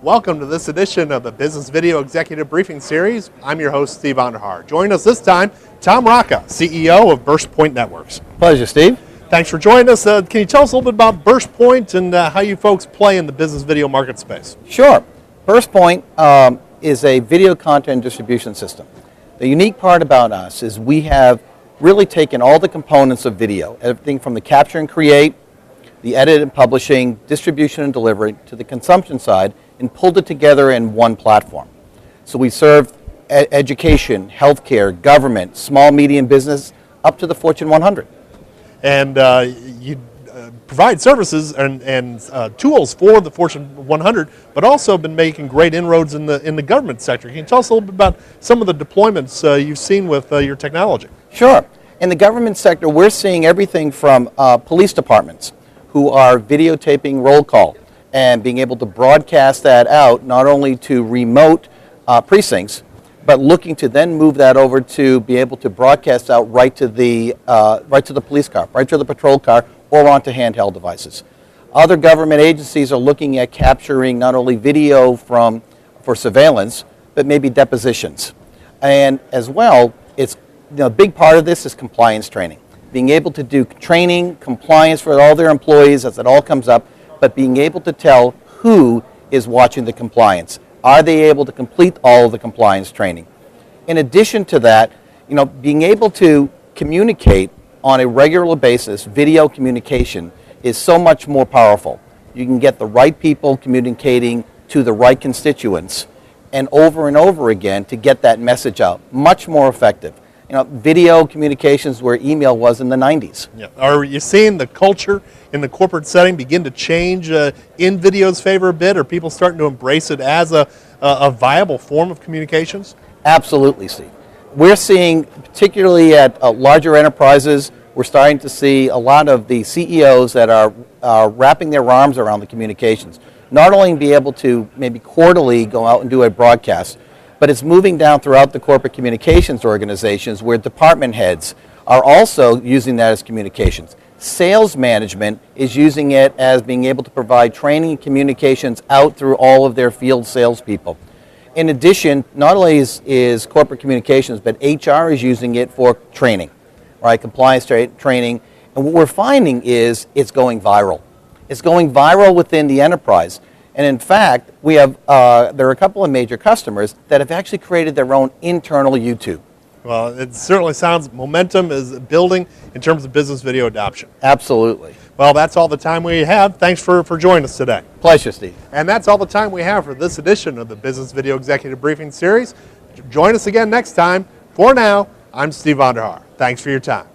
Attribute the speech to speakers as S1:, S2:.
S1: Welcome to this edition of the Business Video Executive Briefing Series. I'm your host, Steve Vonder. Haar. Join us this time, Tom Racca, CEO of BurstPoint Networks.
S2: Pleasure, Steve.
S1: Thanks for joining us. Can you tell us a little bit about BurstPoint and how you folks play in the business video market space?
S2: Sure. BurstPoint is a video content distribution system. The unique part about us is we have really taken all the components of video, everything from the capture and create, the edit and publishing, distribution and delivery, to the consumption side, and pulled it together in one platform. So we serve education, healthcare, government, small, medium business, up to the Fortune 100.
S1: And you provide services and tools for the Fortune 100, but also been making great inroads in the government sector. Can you tell us a little bit about some of the deployments you've seen with your technology?
S2: Sure. In the government sector, we're seeing everything from police departments who are videotaping roll call and being able to broadcast that out not only to remote precincts, but looking to then move that over to be able to broadcast out right to the police car, right to the patrol car, or onto handheld devices. Other government agencies are looking at capturing not only video for surveillance, but maybe depositions. And as well, a big part of this is compliance training. Being able to do training, compliance for all their employees as it all comes up, but being able to tell who is watching the compliance. Are they able to complete all of the compliance training? In addition to that, being able to communicate on a regular basis, video communication is so much more powerful. You can get the right people communicating to the right constituents and over again to get that message out. Much more effective. Video communications where email was in the 90s.
S1: Yeah. Are you seeing the culture in the corporate setting begin to change in video's favor a bit? Are people starting to embrace it as a viable form of communications?
S2: Absolutely, Steve. We're seeing, particularly at larger enterprises, we're starting to see a lot of the CEOs that are wrapping their arms around the communications. Not only be able to maybe quarterly go out and do a broadcast, but it's moving down throughout the corporate communications organizations where department heads are also using that as communications. Sales management is using it as being able to provide training and communications out through all of their field salespeople. In addition, not only is corporate communications, but HR is using it for training, right? Compliance training. And what we're finding is it's going viral. It's going viral within the enterprise. And in fact, there are a couple of major customers that have actually created their own internal YouTube.
S1: Well, it certainly sounds momentum is building in terms of business video adoption.
S2: Absolutely.
S1: Well, that's all the time we have. Thanks for joining us today.
S2: Pleasure, Steve.
S1: And that's all the time we have for this edition of the Business Video Executive Briefing Series. Join us again next time. For now, I'm Steve Vonder. Thanks for your time.